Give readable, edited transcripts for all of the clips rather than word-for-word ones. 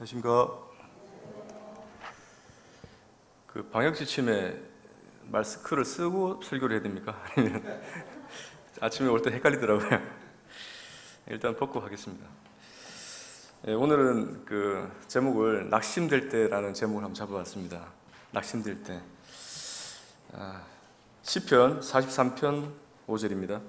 안녕하십니까. 그 방역 지침에 마스크를 쓰고 설교를 해야 됩니까? 아니면 아침에 올 때 헷갈리더라고요. 일단 벗고 하겠습니다. 오늘은 그 제목을 낙심될 때라는 제목을 한번 잡아봤습니다. 낙심될 때. 시편 43편 5절입니다.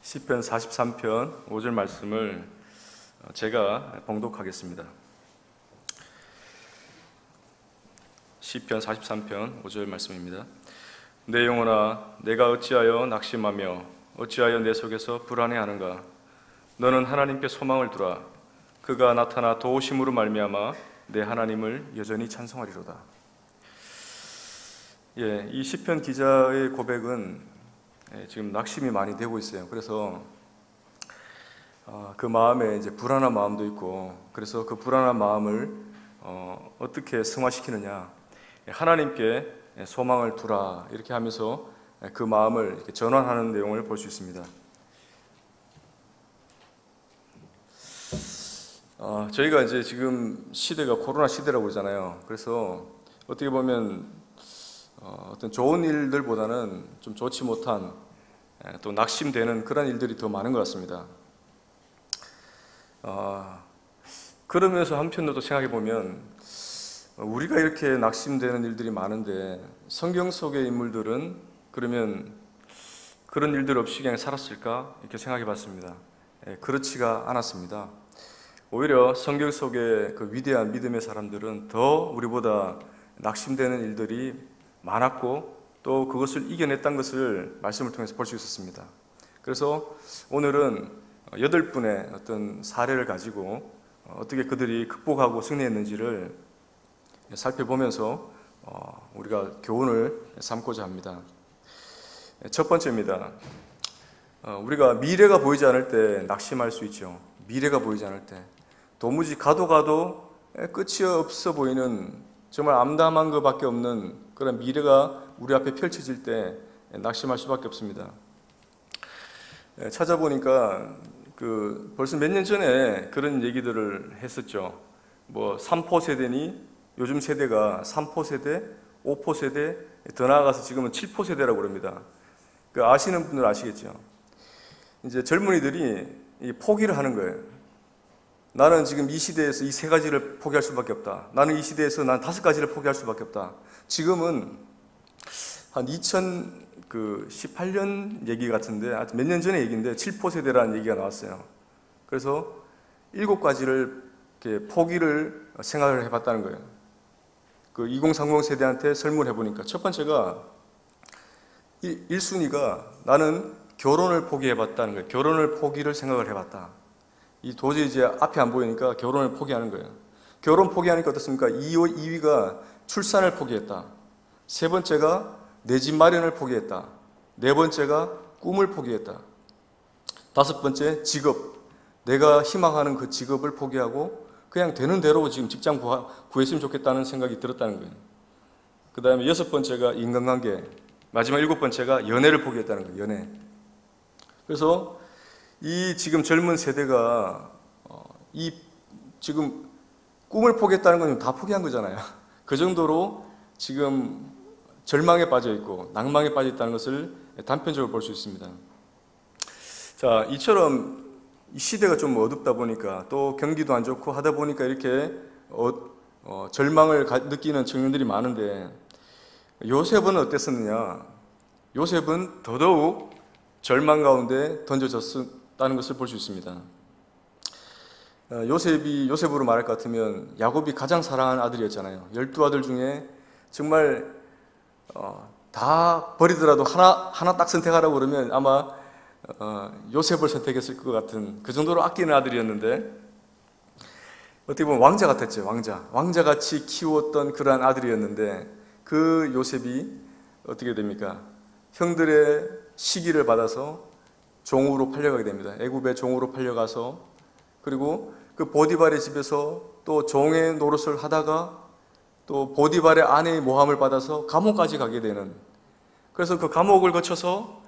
시편 43편 5절 말씀을 제가 봉독하겠습니다. 시편 43편 5절 말씀입니다. 내 영혼아, 내가 어찌하여 낙심하며 어찌하여 내 속에서 불안해하는가? 너는 하나님께 소망을 두라. 그가 나타나 도우심으로 말미암아 내 하나님을 여전히 찬송하리로다. 이 시편 기자의 고백은 지금 낙심이 많이 되고 있어요. 그래서 그 마음에 이제 불안한 마음도 있고, 그래서 그 불안한 마음을 어떻게 승화시키느냐, 하나님께 소망을 두라 이렇게 하면서 그 마음을 이렇게 전환하는 내용을 볼 수 있습니다. 저희가 이제 지금 시대가 코로나 시대라고 그러잖아요. 그래서 어떻게 보면 어떤 좋은 일들보다는 좀 좋지 못한, 또 낙심되는 그런 일들이 더 많은 것 같습니다. 그러면서 한편으로 또 생각해 보면 우리가 이렇게 낙심되는 일들이 많은데 성경 속의 인물들은 그러면 그런 일들 없이 그냥 살았을까? 이렇게 생각해 봤습니다. 그렇지가 않았습니다. 오히려 성경 속의 그 위대한 믿음의 사람들은 더 우리보다 낙심되는 일들이 많았고, 또 그것을 이겨냈다는 것을 말씀을 통해서 볼 수 있었습니다. 그래서 오늘은 8분의 어떤 사례를 가지고 어떻게 그들이 극복하고 승리했는지를 살펴보면서 우리가 교훈을 삼고자 합니다. 첫 번째입니다. 우리가 미래가 보이지 않을 때 낙심할 수 있죠. 미래가 보이지 않을 때, 도무지 가도 끝이 없어 보이는 정말 암담한 것밖에 없는 그런 미래가 우리 앞에 펼쳐질 때 낙심할 수밖에 없습니다. 찾아보니까 벌써 몇 년 전에 그런 얘기들을 했었죠. 3포 세대니 요즘 세대가 3포 세대, 5포 세대, 더 나아가서 지금은 7포 세대라고 그럽니다. 아시는 분들 아시겠죠. 이제 젊은이들이 포기를 하는 거예요. 나는 지금 이 시대에서 이 3가지를 포기할 수밖에 없다. 나는 이 시대에서 난 5가지를 포기할 수밖에 없다. 지금은 한 2018년 얘기 같은데, 몇 년 전의 얘기인데 7포 세대라는 얘기가 나왔어요. 그래서 7가지를 이렇게 포기를 생각을 해봤다는 거예요. 2030 세대한테 설문을 해보니까 첫 번째가 1순위가 나는 결혼을 포기해봤다는 거예요. 결혼을 포기를 생각을 해봤다. 도저히 이제 앞이 안 보이니까 결혼을 포기하는 거예요. 결혼 포기하니까 어떻습니까? 2위가 출산을 포기했다. 3번째가 내 집 마련을 포기했다. 4번째가 꿈을 포기했다. 5번째 직업, 내가 희망하는 그 직업을 포기하고 그냥 되는 대로 지금 직장 구했으면 좋겠다는 생각이 들었다는 거예요. 그 다음에 6번째가 인간관계, 마지막 7번째가 연애를 포기했다는 거예요. 연애. 그래서 이 지금 젊은 세대가 지금 꿈을 포기했다는 건 다 포기한 거잖아요. 그 정도로 지금 절망에 빠져 있고 낭망에 빠져 있다는 것을 단편적으로 볼 수 있습니다. 자, 이처럼 이 시대가 좀 어둡다 보니까, 또 경기도 안 좋고 하다 보니까 이렇게 절망을 느끼는 청년들이 많은데, 요셉은 어땠었느냐? 요셉은 더더욱 절망 가운데 던져졌다는 것을 볼 수 있습니다. 요셉으로 말할 것 같으면 야곱이 가장 사랑하는 아들이었잖아요. 12아들 중에 정말 다 버리더라도 하나 딱 선택하라고 그러면 아마 요셉을 선택했을 것 같은, 그 정도로 아끼는 아들이었는데, 어떻게 보면 왕자 같았죠. 왕자같이 키웠던 그러한 아들이었는데, 그 요셉이 어떻게 됩니까? 형들의 시기를 받아서 종으로 팔려가게 됩니다. 애굽의 종으로 팔려가서, 그리고 그 보디발의 집에서 또 종의 노릇을 하다가 또 보디발의 아내의 모함을 받아서 감옥까지 가게 되는, 그래서 그 감옥을 거쳐서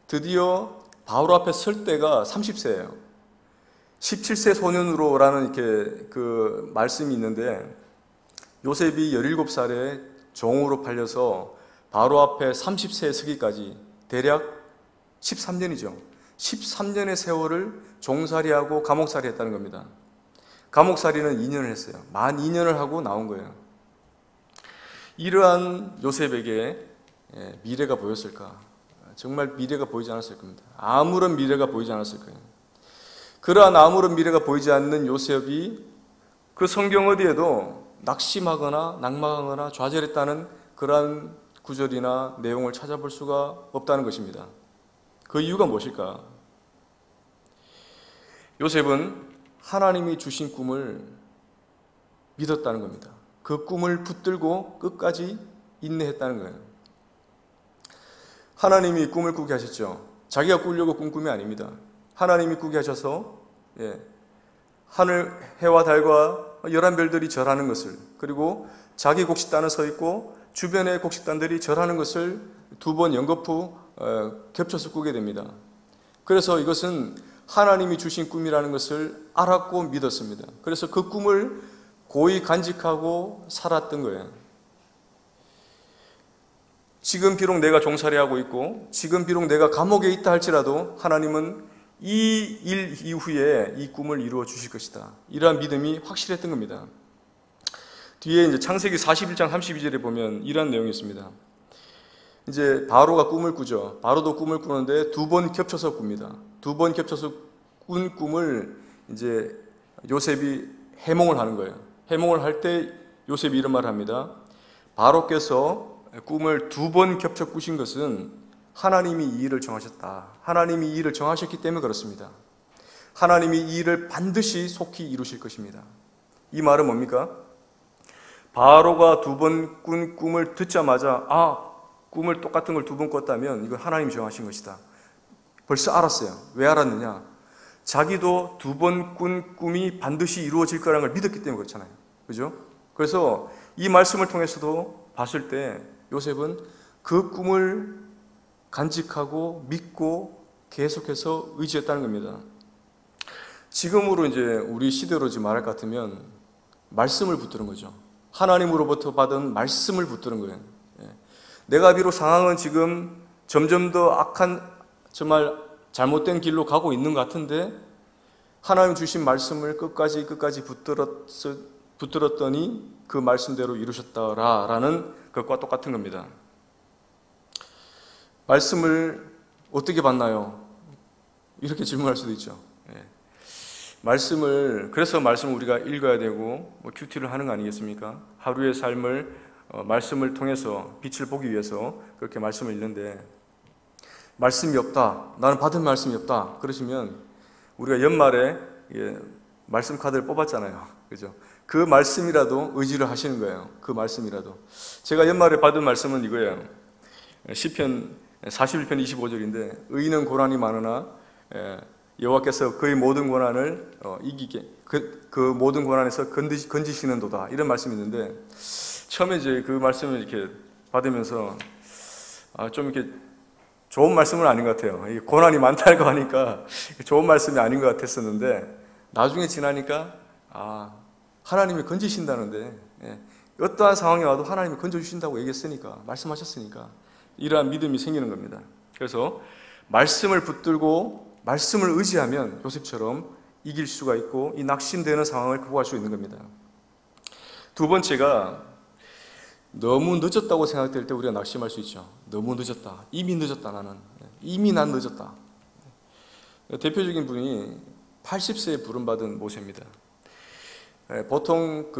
드디어 바로 앞에 설 때가 30세예요. 17세 소년으로라는 이렇게 그 말씀이 있는데, 요셉이 17살에 종으로 팔려서 바로 앞에 30세에 서기까지 대략 13년이죠. 13년의 세월을 종살이하고 감옥살이 했다는 겁니다. 감옥살이는 2년을 했어요. 만 2년을 하고 나온 거예요. 이러한 요셉에게 미래가 보였을까? 정말 미래가 보이지 않았을 겁니다. 아무런 미래가 보이지 않았을 거예요. 그러한 아무런 미래가 보이지 않는 요셉이 그 성경 어디에도 낙심하거나 낙망하거나 좌절했다는 그러한 구절이나 내용을 찾아볼 수가 없다는 것입니다. 그 이유가 무엇일까? 요셉은 하나님이 주신 꿈을 믿었다는 겁니다. 그 꿈을 붙들고 끝까지 인내했다는 거예요. 하나님이 꿈을 꾸게 하셨죠. 자기가 꾸려고 꾼 꿈이 아닙니다. 하나님이 꾸게 하셔서 하늘 해와 달과 11별들이 절하는 것을, 그리고 자기 곡식단은 서 있고 주변의 곡식단들이 절하는 것을 두 번 연거푸 겹쳐서 꾸게 됩니다. 그래서 이것은 하나님이 주신 꿈이라는 것을 알았고 믿었습니다. 그래서 그 꿈을 고이 간직하고 살았던 거예요. 지금 비록 내가 종살이하고 있고 지금 비록 내가 감옥에 있다 할지라도 하나님은 이 일 이후에 이 꿈을 이루어 주실 것이다. 이러한 믿음이 확실했던 겁니다. 뒤에 이제 창세기 41장 32절에 보면 이러한 내용이 있습니다. 이제 바로가 꿈을 꾸죠. 바로도 꿈을 꾸는데 두 번 겹쳐서 꿉니다. 두 번 겹쳐서 꾼 꿈을 이제 요셉이 해몽을 하는 거예요. 해몽을 할 때 요셉이 이런 말을 합니다. 바로께서 꿈을 두 번 겹쳐 꾸신 것은 하나님이 이 일을 정하셨다. 하나님이 이 일을 정하셨기 때문에 그렇습니다. 하나님이 이 일을 반드시 속히 이루실 것입니다. 이 말은 뭡니까? 바로가 두 번 꾼 꿈을 듣자마자 꿈을 똑같은 걸 두 번 꿨다면 이건 하나님이 정하신 것이다. 벌써 알았어요. 왜 알았느냐? 자기도 두 번 꾼 꿈이 반드시 이루어질 거라는 걸 믿었기 때문에 그렇잖아요. 그죠? 그래서 이 말씀을 통해서도 봤을 때 요셉은 그 꿈을 간직하고 믿고 계속해서 의지했다는 겁니다. 지금으로 이제 우리 시대로 말할 것 같으면 말씀을 붙드는 거죠. 하나님으로부터 받은 말씀을 붙드는 거예요. 내가 비록 상황은 지금 점점 더 악한, 정말 잘못된 길로 가고 있는 것 같은데 하나님 주신 말씀을 끝까지 붙들었더니 그 말씀대로 이루셨다라는 것과 똑같은 겁니다. 말씀을 어떻게 받나요? 이렇게 질문할 수도 있죠. 그래서 말씀을 우리가 읽어야 되고 큐티를 하는 거 아니겠습니까? 하루의 삶을 말씀을 통해서 빛을 보기 위해서 그렇게 말씀을 읽는데, 말씀이 없다, 나는 받은 말씀이 없다 그러시면 우리가 연말에 말씀 카드를 뽑았잖아요. 그죠? 그 말씀이라도 의지를 하시는 거예요. 그 말씀이라도. 제가 연말에 받은 말씀은 이거예요. 시편 41편 25절인데 의인은 고난이 많으나 여호와께서 그의 모든 고난을 이기게 그 모든 고난에서 건지시는도다, 이런 말씀이 있는데, 처음에 이제 그 말씀을 이렇게 받으면서 좀 이렇게 좋은 말씀은 아닌 것 같아요. 고난이 많다고 하니까 좋은 말씀이 아닌 것 같았었는데, 나중에 지나니까 하나님이 건지신다는데, 어떠한 상황이 와도 하나님이 건져주신다고 얘기했으니까, 말씀하셨으니까 이러한 믿음이 생기는 겁니다. 그래서 말씀을 붙들고 말씀을 의지하면 요셉처럼 이길 수가 있고 이 낙심되는 상황을 극복할 수 있는 겁니다. 두 번째가, 너무 늦었다고 생각될 때 우리가 낙심할 수 있죠. 너무 늦었다, 이미 늦었다, 난 늦었다. 대표적인 분이 80세에 부름받은 모세입니다. 보통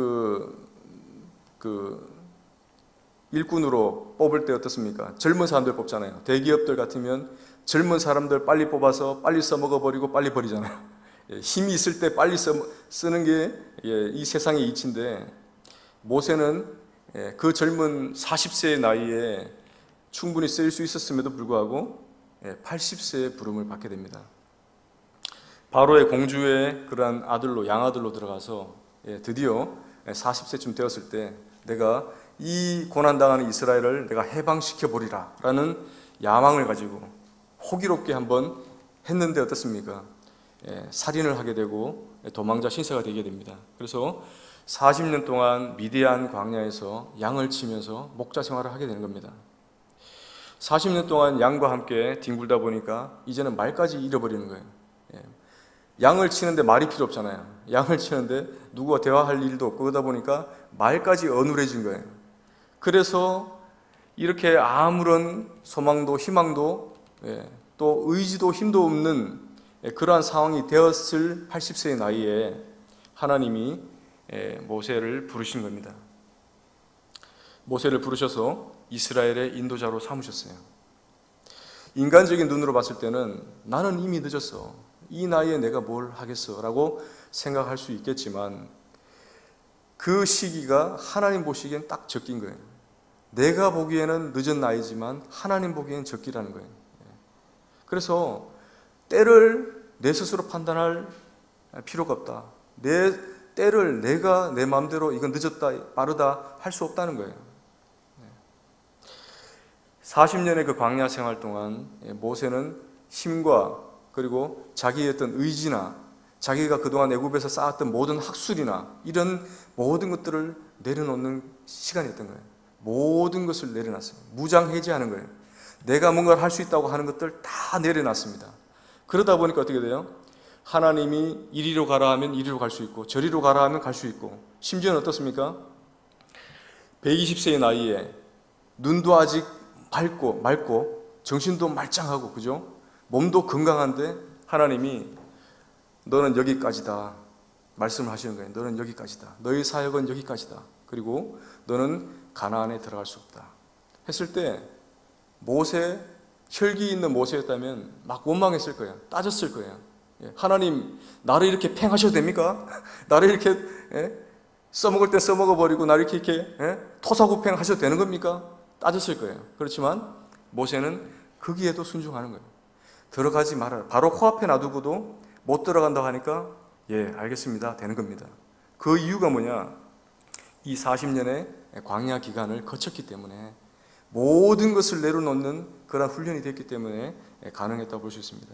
일꾼으로 뽑을 때 어떻습니까? 젊은 사람들 뽑잖아요. 대기업들 같으면 젊은 사람들 빨리 뽑아서 빨리 써먹어버리고 빨리 버리잖아요. 힘이 있을 때 빨리 쓰는 게 이 세상의 이치인데, 모세는 그 젊은 40세의 나이에 충분히 쓰일 수 있었음에도 불구하고 80세의 부름을 받게 됩니다. 바로의 공주의 그러한 아들로, 양아들로 들어가서 드디어 40세쯤 되었을 때 내가 이 고난당하는 이스라엘을 내가 해방시켜 보리라 라는 야망을 가지고 호기롭게 한번 했는데 어떻습니까? 살인을 하게 되고 도망자 신세가 되게 됩니다. 그래서 40년 동안 미디안 광야에서 양을 치면서 목자 생활을 하게 되는 겁니다. 40년 동안 양과 함께 뒹굴다 보니까 이제는 말까지 잃어버리는 거예요. 양을 치는데 말이 필요 없잖아요. 양을 치는데 누구와 대화할 일도 없고 그러다 보니까 말까지 어눌해진 거예요. 그래서 이렇게 아무런 소망도 희망도 또 의지도 힘도 없는 그러한 상황이 되었을 80세의 나이에 하나님이 모세를 부르신 겁니다. 모세를 부르셔서 이스라엘의 인도자로 삼으셨어요. 인간적인 눈으로 봤을 때는 나는 이미 늦었어. 이 나이에 내가 뭘 하겠어? 라고 생각할 수 있겠지만 그 시기가 하나님 보시기엔 딱 적긴 거예요. 내가 보기에는 늦은 나이지만 하나님 보기엔 적기라는 거예요. 그래서 때를 내 스스로 판단할 필요가 없다. 내 때를 내가 내 마음대로 이건 늦었다, 빠르다 할 수 없다는 거예요. 40년의 그 광야 생활 동안 모세는 힘과 그리고 자기의 어떤 의지나 자기가 그동안 애굽에서 쌓았던 모든 학술이나 이런 모든 것들을 내려놓는 시간이었던 거예요. 모든 것을 내려놨어요. 무장해제하는 거예요. 내가 뭔가를 할 수 있다고 하는 것들 다 내려놨습니다. 그러다 보니까 어떻게 돼요? 하나님이 이리로 가라 하면 이리로 갈 수 있고 저리로 가라 하면 갈 수 있고 심지어는 어떻습니까? 120세의 나이에 눈도 아직 맑고 정신도 말짱하고 그죠? 몸도 건강한데 하나님이 너는 여기까지다 말씀을 하시는 거예요. 너는 여기까지다. 너의 사역은 여기까지다. 그리고 너는 가나안에 들어갈 수 없다 했을 때 모세, 혈기 있는 모세였다면 막 원망했을 거예요. 따졌을 거예요. 하나님 나를 이렇게 팽하셔도 됩니까? 나를 이렇게 써먹을 때 써먹어버리고 나를 이렇게 토사구팽 하셔도 되는 겁니까? 따졌을 거예요. 그렇지만 모세는 거기에도 순종하는 거예요. 들어가지 말아라. 바로 코앞에 놔두고도 못 들어간다고 하니까 알겠습니다. 되는 겁니다. 그 이유가 뭐냐? 이 40년의 광야 기간을 거쳤기 때문에 모든 것을 내려놓는 그런 훈련이 됐기 때문에 가능했다고 볼 수 있습니다.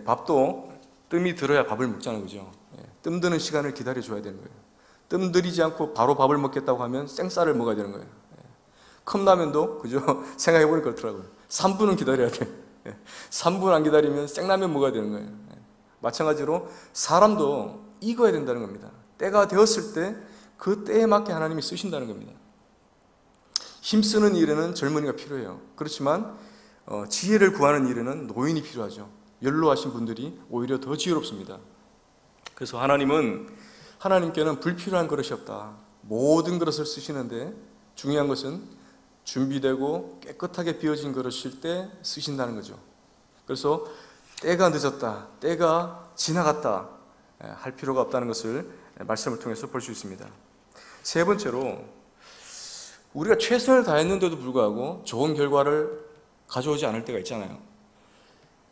밥도 뜸이 들어야 밥을 먹잖아요. 그죠? 뜸 드는 시간을 기다려줘야 되는 거예요. 뜸 들이지 않고 바로 밥을 먹겠다고 하면 생쌀을 먹어야 되는 거예요. 컵라면도 그죠? 생각해보니까 그렇더라고요. 3분은 기다려야 돼요. 3분 안 기다리면 생라면 먹어야 되는 거예요. 마찬가지로 사람도 익어야 된다는 겁니다. 때가 되었을 때 그 때에 맞게 하나님이 쓰신다는 겁니다. 힘쓰는 일에는 젊은이가 필요해요. 그렇지만 지혜를 구하는 일에는 노인이 필요하죠. 연로하신 분들이 오히려 더 지혜롭습니다. 그래서 하나님께는 불필요한 그릇이 없다. 모든 그릇을 쓰시는데 중요한 것은 준비되고 깨끗하게 비워진 그릇일 때 쓰신다는 거죠. 그래서 때가 늦었다, 때가 지나갔다 할 필요가 없다는 것을 말씀을 통해서 볼 수 있습니다. 세 번째로 우리가 최선을 다했는데도 불구하고 좋은 결과를 가져오지 않을 때가 있잖아요.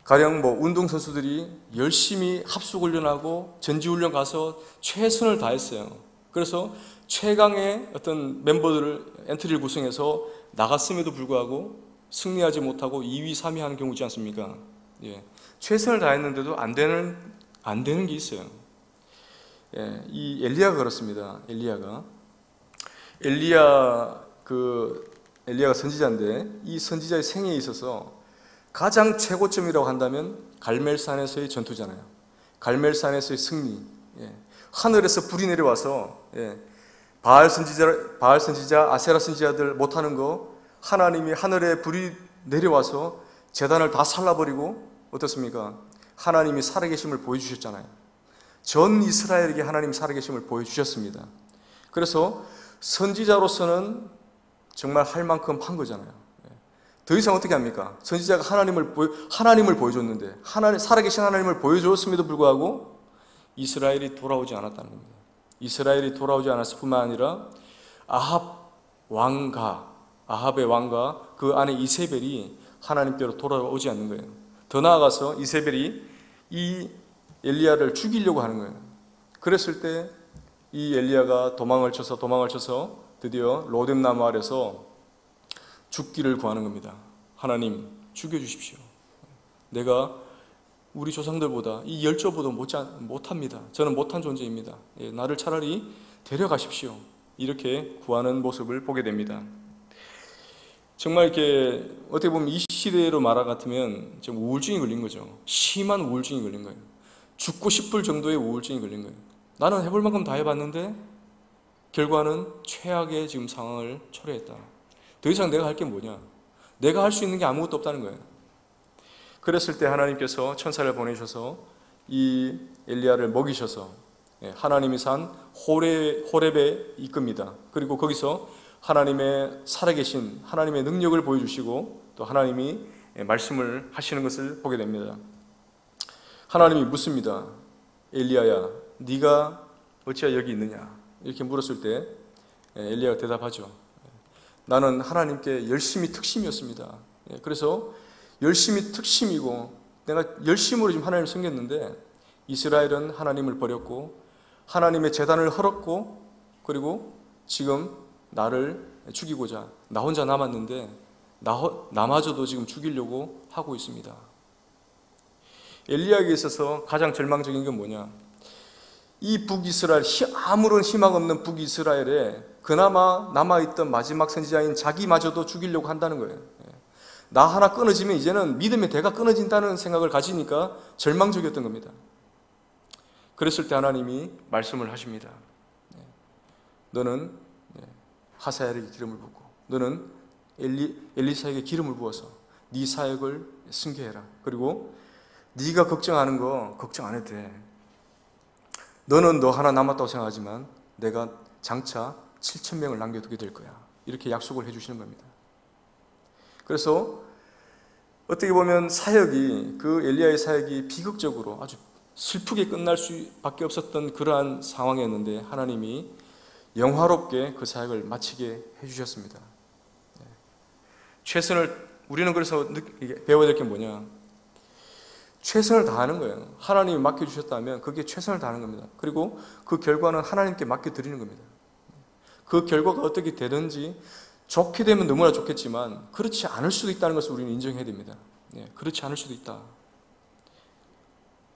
가령 운동선수들이 열심히 합숙훈련하고 전지훈련 가서 최선을 다했어요. 그래서 최강의 어떤 멤버들을 엔트리를 구성해서 나갔음에도 불구하고 승리하지 못하고 2위, 3위 하는 경우 있지 않습니까? 최선을 다했는데도 안 되는 게 있어요. 이 엘리야가 그렇습니다. 엘리야가 선지자인데 이 선지자의 생애에 있어서 가장 최고점이라고 한다면 갈멜산에서의 전투잖아요. 갈멜산에서의 승리. 하늘에서 불이 내려와서 바알 선지자, 아세라 선지자들 못하는 거 하나님이 하늘에 불이 내려와서 제단을 다 살라버리고 어떻습니까? 하나님이 살아계심을 보여주셨잖아요. 전 이스라엘에게 하나님이 살아계심을 보여주셨습니다. 그래서 선지자로서는 정말 할 만큼 한 거잖아요. 더 이상 어떻게 합니까? 선지자가 하나님을 보여줬는데 살아계신 하나님을 보여줬음에도 불구하고 이스라엘이 돌아오지 않았다는 겁니다. 이스라엘이 돌아오지 않았을 뿐만 아니라 아합의 왕과 그 아내 이세벨이 하나님께로 돌아오지 않는 거예요. 더 나아가서 이세벨이 이 엘리야를 죽이려고 하는 거예요. 그랬을 때 이 엘리야가 도망을 쳐서 드디어 로뎀나무 아래서 죽기를 구하는 겁니다. 하나님 죽여주십시오. 내가 우리 조상들보다 이 열조보다 못합니다. 저는 못한 존재입니다. 나를 차라리 데려가십시오. 이렇게 구하는 모습을 보게 됩니다. 정말 이렇게 어떻게 보면 이 시대로 말하 같으면 좀 우울증이 걸린 거죠. 심한 우울증이 걸린 거예요. 죽고 싶을 정도의 우울증이 걸린 거예요. 나는 해볼 만큼 다 해봤는데 결과는 최악의 지금 상황을 초래했다. 더 이상 내가 할 게 뭐냐? 내가 할 수 있는 게 아무것도 없다는 거예요. 그랬을 때 하나님께서 천사를 보내셔서 이 엘리야를 먹이셔서 하나님이 산 호렙에 이끕니다. 그리고 거기서 하나님의 살아계신 하나님의 능력을 보여주시고 또 하나님이 말씀을 하시는 것을 보게 됩니다. 하나님이 묻습니다. 엘리야야, 네가 어찌하여 여기 있느냐? 이렇게 물었을 때 엘리야가 대답하죠. 나는 하나님께 열심히 특심이었습니다. 그래서 열심히 특심이고 내가 열심으로 지금 하나님을 섬겼는데 이스라엘은 하나님을 버렸고 하나님의 제단을 헐었고 그리고 지금 나를 죽이고자 나 혼자 남았는데 나마저도 지금 죽이려고 하고 있습니다. 엘리야에게 있어서 가장 절망적인 건 뭐냐? 이 북이스라엘, 아무런 희망 없는 북이스라엘에 그나마 남아있던 마지막 선지자인 자기마저도 죽이려고 한다는 거예요. 나 하나 끊어지면 이제는 믿음의 대가 끊어진다는 생각을 가지니까 절망적이었던 겁니다. 그랬을 때 하나님이 말씀을 하십니다. 너는 하사엘에게 기름을 붓고 너는 엘리사에게 기름을 부어서 네 사역을 승계해라. 그리고 네가 걱정하는 거 걱정 안 해도 돼. 너는 너 하나 남았다고 생각하지만 내가 장차 7,000명을 남겨두게 될 거야. 이렇게 약속을 해주시는 겁니다. 그래서 어떻게 보면 사역이 그 엘리야의 사역이 비극적으로 아주 슬프게 끝날 수밖에 없었던 그러한 상황이었는데 하나님이 영화롭게 그 사역을 마치게 해주셨습니다. 우리는 그래서 배워야 될 게 뭐냐? 최선을 다하는 거예요. 하나님이 맡겨주셨다면 그게 최선을 다하는 겁니다. 그리고 그 결과는 하나님께 맡겨드리는 겁니다. 그 결과가 어떻게 되든지 좋게 되면 너무나 좋겠지만 그렇지 않을 수도 있다는 것을 우리는 인정해야 됩니다. 그렇지 않을 수도 있다.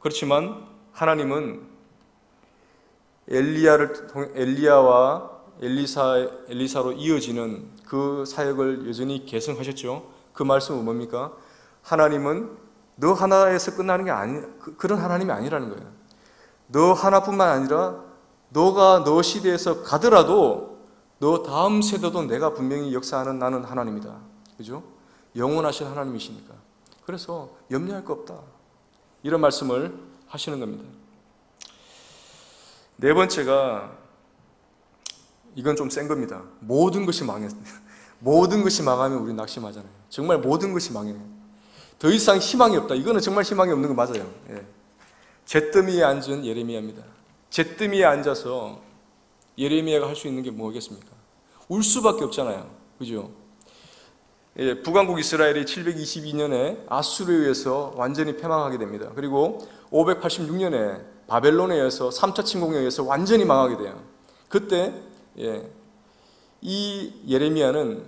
그렇지만 하나님은 엘리야와 엘리사로 이어지는 그 사역을 여전히 계승하셨죠. 그 말씀은 뭡니까? 하나님은 너 하나에서 끝나는 게 그런 하나님이 아니라는 거예요. 너 하나뿐만 아니라 너가 너 시대에서 가더라도 너 다음 세대도 내가 분명히 역사하는 나는 하나님이다. 그죠? 영원하신 하나님이시니까. 그래서 염려할 거 없다. 이런 말씀을 하시는 겁니다. 네 번째가 이건 좀 센 겁니다. 모든 것이 망했어요. 모든 것이 망하면 우리 낙심하잖아요. 정말 모든 것이 망해요. 더 이상 희망이 없다. 이거는 정말 희망이 없는 거 맞아요. 잿더미에 앉은 예레미야입니다. 잿더미에 앉아서 예레미야가 할 수 있는 게 뭐겠습니까? 울 수밖에 없잖아요. 그죠? 북왕국 이스라엘이 722년에 아수르에 의해서 완전히 패망하게 됩니다. 그리고 586년에 바벨론에 의해서 3차 침공에 의해서 완전히 망하게 돼요. 그때 이 예레미야는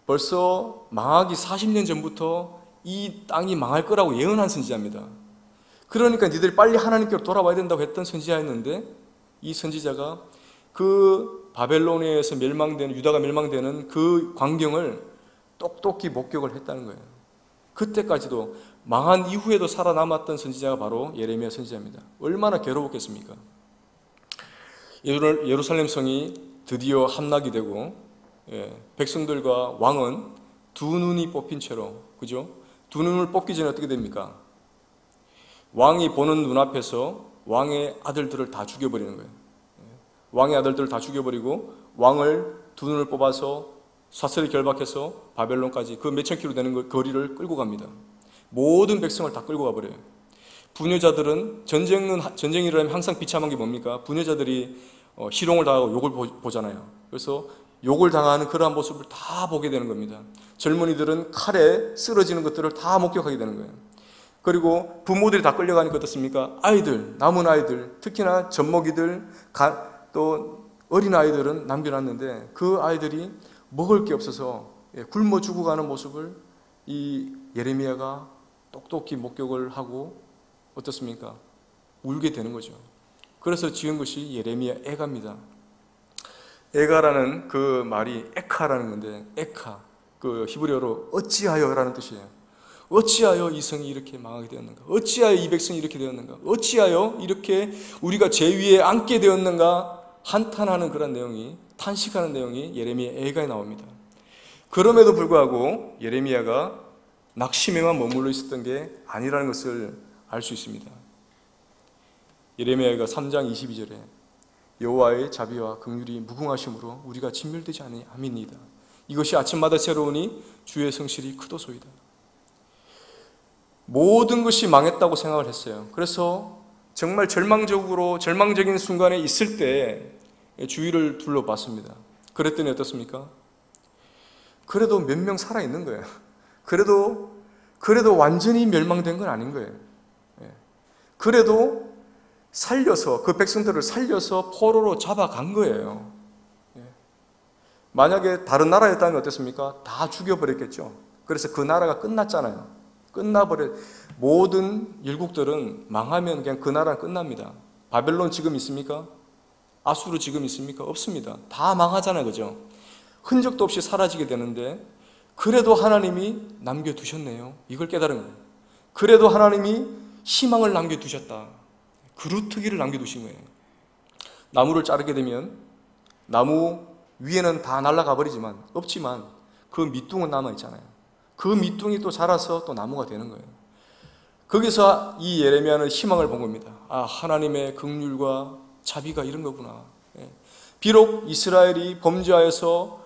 벌써 망하기 40년 전부터 이 땅이 망할 거라고 예언한 선지자입니다. 그러니까 니들 빨리 하나님께로 돌아와야 된다고 했던 선지자였는데 이 선지자가 그 바벨론에 의해서 유다가 멸망되는 그 광경을 똑똑히 목격을 했다는 거예요. 그때까지도 망한 이후에도 살아남았던 선지자가 바로 예레미야 선지자입니다. 얼마나 괴로웠겠습니까? 예루살렘 성이 드디어 함락이 되고 백성들과 왕은 두 눈이 뽑힌 채로, 그죠? 두 눈을 뽑기 전에 어떻게 됩니까? 왕이 보는 눈앞에서 왕의 아들들을 다 죽여버리는 거예요. 왕의 아들들을 다 죽여버리고 왕을 두 눈을 뽑아서 사슬에 결박해서 바벨론까지 그 몇천 킬로 되는 거리를 끌고 갑니다. 모든 백성을 다 끌고 가버려요. 부녀자들은 전쟁이 일어나면 항상 비참한 게 뭡니까? 부녀자들이 희롱을 당하고 욕을 보잖아요. 그래서 욕을 당하는 그러한 모습을 다 보게 되는 겁니다. 젊은이들은 칼에 쓰러지는 것들을 다 목격하게 되는 거예요. 그리고 부모들이 다 끌려가니까 어떻습니까? 아이들, 남은 아이들, 특히나 젖먹이들, 또 어린 아이들은 남겨놨는데 그 아이들이 먹을 게 없어서 굶어 죽어가는 모습을 이 예레미야가 똑똑히 목격을 하고 어떻습니까? 울게 되는 거죠. 그래서 지은 것이 예레미야 애가입니다. 애가라는 그 말이 에카라는 건데, 에카, 그 히브리어로 어찌하여라는 뜻이에요. 어찌하여 이 성이 이렇게 망하게 되었는가? 어찌하여 이 백성이 이렇게 되었는가? 어찌하여 이렇게 우리가 제 위에 앉게 되었는가? 한탄하는 그런 내용이, 탄식하는 내용이 예레미야 애가에 나옵니다. 그럼에도 불구하고 예레미야가 낙심에만 머물러 있었던 게 아니라는 것을 알 수 있습니다. 예레미야가 3장 22절에 여호와의 자비와 긍휼이 무궁하심으로 우리가 진멸되지 아니하니이다. 이것이 아침마다 새로우니 주의 성실이 크도소이다. 모든 것이 망했다고 생각을 했어요. 그래서 정말 절망적인 순간에 있을 때 주위를 둘러봤습니다. 그랬더니 어떻습니까? 그래도 몇 명 살아있는 거예요. 그래도 완전히 멸망된 건 아닌 거예요. 그래도 살려서, 그 백성들을 살려서 포로로 잡아간 거예요. 만약에 다른 나라였다면 어땠습니까? 다 죽여버렸겠죠. 그래서 그 나라가 끝났잖아요. 모든 열국들은 망하면 그냥 그 나라는 끝납니다. 바벨론 지금 있습니까? 아수르 지금 있습니까? 없습니다. 다 망하잖아요. 그죠? 흔적도 없이 사라지게 되는데, 그래도 하나님이 남겨두셨네요. 이걸 깨달은 거예요. 그래도 하나님이 희망을 남겨두셨다. 그루터기를 남겨두신 거예요. 나무를 자르게 되면 나무 위에는 다 날아가 버리지만, 없지만 그 밑둥은 남아있잖아요. 그 밑둥이 또 자라서 또 나무가 되는 거예요. 거기서 이 예레미야는 희망을 본 겁니다. 아, 하나님의 긍휼과 자비가 이런 거구나. 비록 이스라엘이 범죄하여서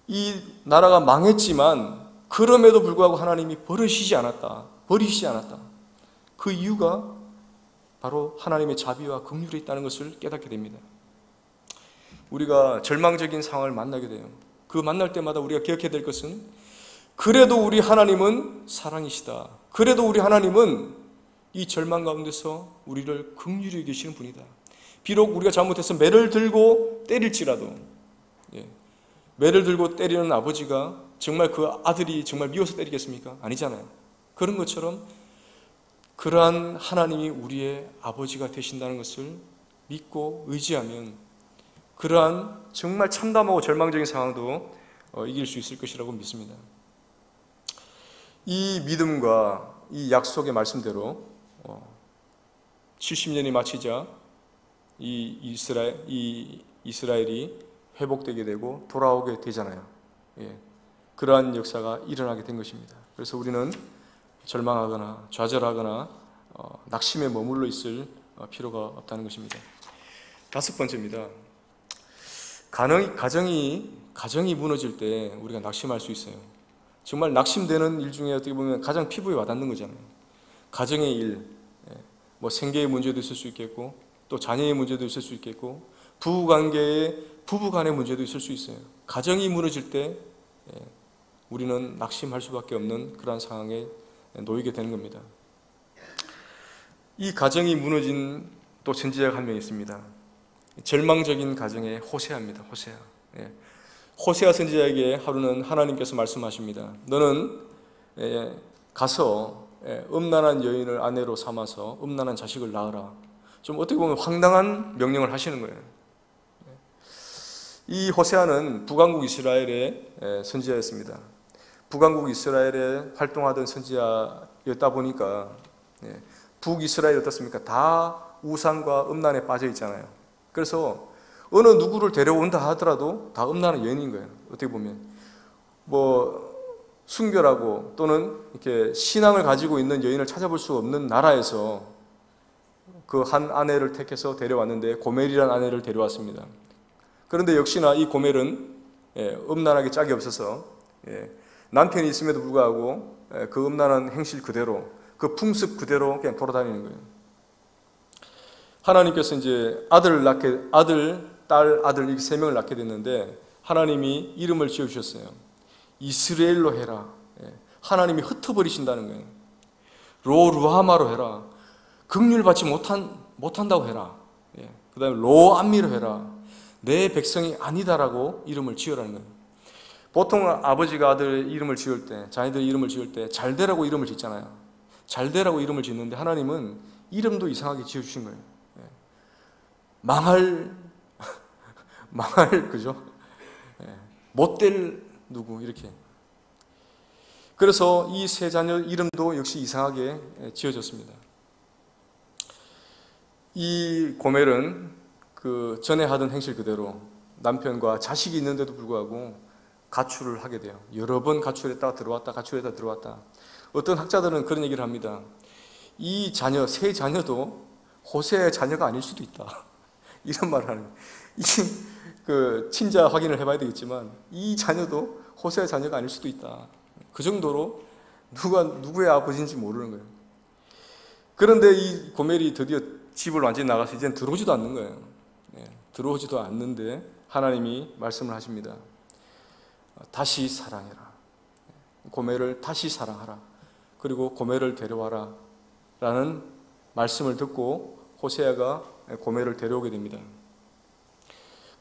이 나라가 망했지만 그럼에도 불구하고 하나님이 버리시지 않았다. 그 이유가 바로 하나님의 자비와 긍휼이 있다는 것을 깨닫게 됩니다. 우리가 절망적인 상황을 만나게 돼요. 그 만날 때마다 우리가 기억해야 될 것은, 그래도 우리 하나님은 사랑이시다. 그래도 우리 하나님은 이 절망 가운데서 우리를 긍휼히 여기시는 분이다. 비록 우리가 잘못해서 매를 들고 때릴지라도, 매를 들고 때리는 아버지가 정말 그 아들이 정말 미워서 때리겠습니까? 아니잖아요. 그런 것처럼 그러한 하나님이 우리의 아버지가 되신다는 것을 믿고 의지하면 그러한 정말 참담하고 절망적인 상황도 이길 수 있을 것이라고 믿습니다. 이 믿음과 이 약속의 말씀대로 70년이 마치자 이 이스라엘이 회복되게 되고 돌아오게 되잖아요. 그러한 역사가 일어나게 된 것입니다. 그래서 우리는 절망하거나 좌절하거나 낙심에 머물러 있을 필요가 없다는 것입니다. 5번째입니다. 가정이 무너질 때 우리가 낙심할 수 있어요. 정말 낙심되는 일 중에 어떻게 보면 가장 피부에 와닿는 거잖아요. 가정의 일, 생계의 문제도 있을 수 있겠고, 또 자녀의 문제도 있을 수 있겠고, 부부 간의 문제도 있을 수 있어요. 가정이 무너질 때 우리는 낙심할 수밖에 없는 그러한 상황에 놓이게 되는 겁니다. 이 가정이 무너진 또 선지자가 한 명 있습니다. 절망적인 가정의 호세아입니다. 호세아 선지자에게 하루는 하나님께서 말씀하십니다. 너는 가서 음란한 여인을 아내로 삼아서 음란한 자식을 낳으라. 좀 어떻게 보면 황당한 명령을 하시는 거예요. 이 호세아는 북왕국 이스라엘의 선지자였습니다. 북왕국 이스라엘에 활동하던 선지자였다 보니까 북이스라엘 어떻습니까? 다 우상과 음란에 빠져 있잖아요. 그래서 어느 누구를 데려온다 하더라도 다 음란한 여인인 거예요. 어떻게 보면 순결하고 또는 이렇게 신앙을 가지고 있는 여인을 찾아볼 수 없는 나라에서 그 한 아내를 택해서 데려왔는데 고멜이라는 아내를 데려왔습니다. 그런데 역시나 이 고멜은 음란하게 짝이 없어서 남편이 있음에도 불구하고 그 음란한 행실 그대로, 그 풍습 그대로 그냥 돌아다니는 거예요. 하나님께서 이제 아들, 딸, 아들 이렇게 3명을 낳게 됐는데 하나님이 이름을 지어주셨어요. 이스라엘로 해라. 하나님이 흩어버리신다는 거예요. 로루하마로 해라. 긍휼받지 못한다고 해라. 그 다음에 로암미로 해라. 내 백성이 아니다라고 이름을 지으라는 거예요. 보통 아버지가 아들 이름을 지을 때, 자녀들 이름을 지을 때 잘되라고 이름을 짓잖아요. 잘 되라고 이름을 짓는데 하나님은 이름도 이상하게 지어주신 거예요. 망할 그죠? 못될 누구 이렇게. 그래서 이 세 자녀 이름도 역시 이상하게 지어졌습니다. 이 고멜은 그 전에 하던 행실 그대로 남편과 자식이 있는데도 불구하고 가출을 하게 돼요. 여러 번 가출했다가 들어왔다, 가출했다가 들어왔다. 어떤 학자들은 그런 얘기를 합니다. 이 자녀, 세 자녀도 호세의 자녀가 아닐 수도 있다. 이런 말을 하는 거예요. 그 친자 확인을 해봐야 되겠지만 이 자녀도 호세의 자녀가 아닐 수도 있다. 그 정도로 누구의 아버지인지 모르는 거예요. 그런데 이 고멜이 드디어 집을 완전히 나가서 이제는 들어오지도 않는 거예요. 들어오지도 않는데 하나님이 말씀을 하십니다. 다시 사랑해라. 고멜을 다시 사랑하라. 그리고 고멜을 데려와라. 라는 말씀을 듣고 호세아가 고멜을 데려오게 됩니다.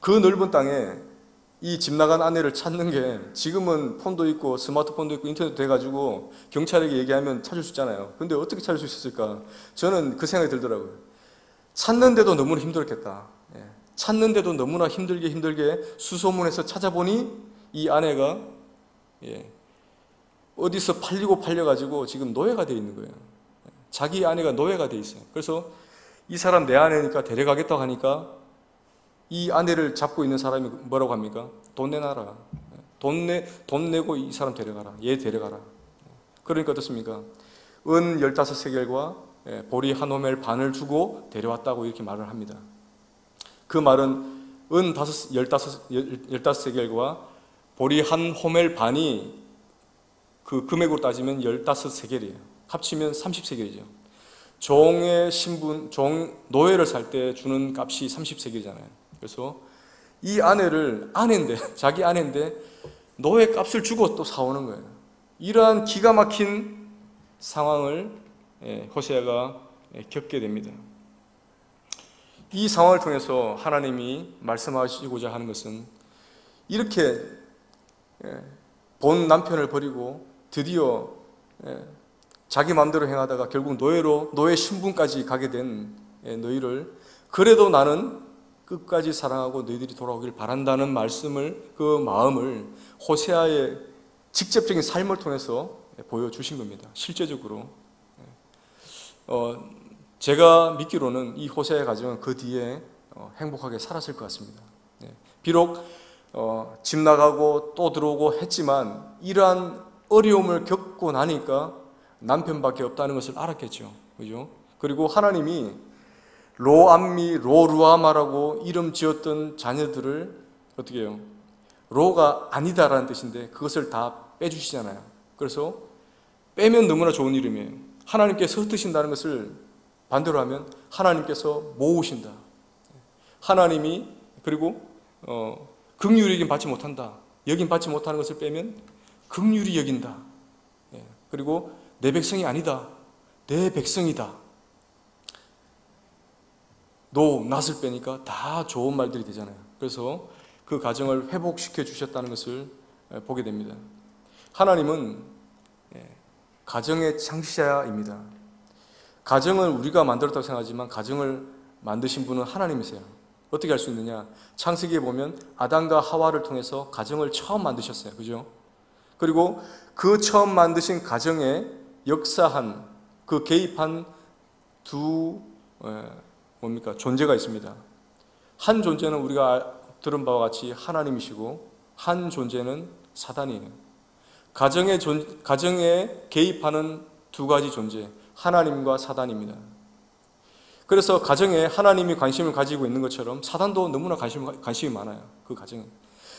그 넓은 땅에 이 집 나간 아내를 찾는 게 지금은 폰도 있고 스마트폰도 있고 인터넷도 돼가지고 경찰에게 얘기하면 찾을 수 있잖아요. 근데 어떻게 찾을 수 있었을까? 저는 그 생각이 들더라고요. 찾는데도 너무나 힘들었겠다. 찾는데도 너무나 힘들게 수소문해서 찾아보니 이 아내가 어디서 팔려가지고 지금 노예가 되어 있는 거예요. 자기 아내가 노예가 되어 있어요. 그래서 이 사람 내 아내니까 데려가겠다고 하니까 이 아내를 잡고 있는 사람이 뭐라고 합니까? 돈 내놔라. 돈 내고 이 사람 데려가라. 얘 데려가라. 그러니까 어떻습니까? 은 15세겔과 보리 한 호멜 반을 주고 데려왔다고 이렇게 말을 합니다. 그 말은 은 15세겔과 보리 한 호멜 반이 그 금액으로 따지면 15세겔이에요. 합치면 30세겔이죠. 종의 신분, 노예를 살 때 주는 값이 30세겔이잖아요. 그래서 이 자기 아내인데 노예 값을 주고 또 사오는 거예요. 이러한 기가 막힌 상황을 호세아가 겪게 됩니다. 이 상황을 통해서 하나님이 말씀하시고자 하는 것은 이렇게 본 남편을 버리고 드디어 자기 마음대로 행하다가 결국 노예 신분까지 가게 된 너희를 그래도 나는 끝까지 사랑하고 너희들이 돌아오길 바란다는 그 마음을 호세아의 직접적인 삶을 통해서 보여주신 겁니다. 실제적으로 제가 믿기로는 이 호세아의 가정은 그 뒤에 행복하게 살았을 것 같습니다. 비록 집 나가고 또 들어오고 했지만 이러한 어려움을 겪고 나니까 남편밖에 없다는 것을 알았겠죠. 그죠? 그리고 하나님이 로암미, 로루아마라고 이름 지었던 자녀들을 어떻게 해요? 로가 아니다라는 뜻인데 그것을 다 빼주시잖아요. 그래서 빼면 너무나 좋은 이름이에요. 하나님께서 흩으신다는 것을 반대로 하면 하나님께서 모으신다. 하나님이 그리고 긍휼히 여긴 받지 못한다. 여긴 받지 못하는 것을 빼면 긍휼히 여긴다. 그리고 내 백성이 아니다. 내 백성이다. 낫을 빼니까 다 좋은 말들이 되잖아요. 그래서 그 가정을 회복시켜 주셨다는 것을 보게 됩니다. 하나님은 가정의 창시자입니다. 가정을 우리가 만들었다고 생각하지만 가정을 만드신 분은 하나님이세요. 어떻게 할 수 있느냐? 창세기에 보면 아담과 하와를 통해서 가정을 처음 만드셨어요. 그죠? 그리고 그 처음 만드신 가정에 역사한, 그 개입한 두 존재가 있습니다. 한 존재는 우리가 들은 바와 같이 하나님이시고 한 존재는 사단이에요. 가정에 개입하는 두 가지 존재, 하나님과 사단입니다. 그래서 가정에 하나님이 관심을 가지고 있는 것처럼 사단도 너무나 관심이 많아요. 그 가정에.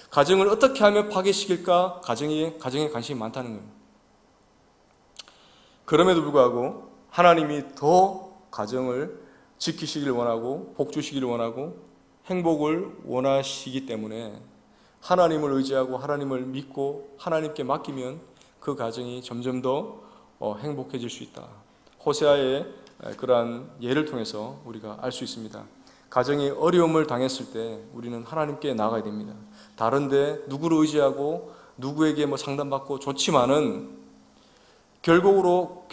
가정을 어떻게 하면 파괴시킬까? 가정에 관심이 많다는 거예요. 그럼에도 불구하고 하나님이 더 가정을 지키시기를 원하고 복 주시기를 원하고 행복을 원하시기 때문에 하나님을 의지하고 하나님을 믿고 하나님께 맡기면 그 가정이 점점 더 행복해질 수 있다. 호세아의 그러한 예를 통해서 우리가 알 수 있습니다. 가정이 어려움을 당했을 때 우리는 하나님께 나아가야 됩니다. 다른데 누구를 의지하고 누구에게 상담받고 좋지만은 결국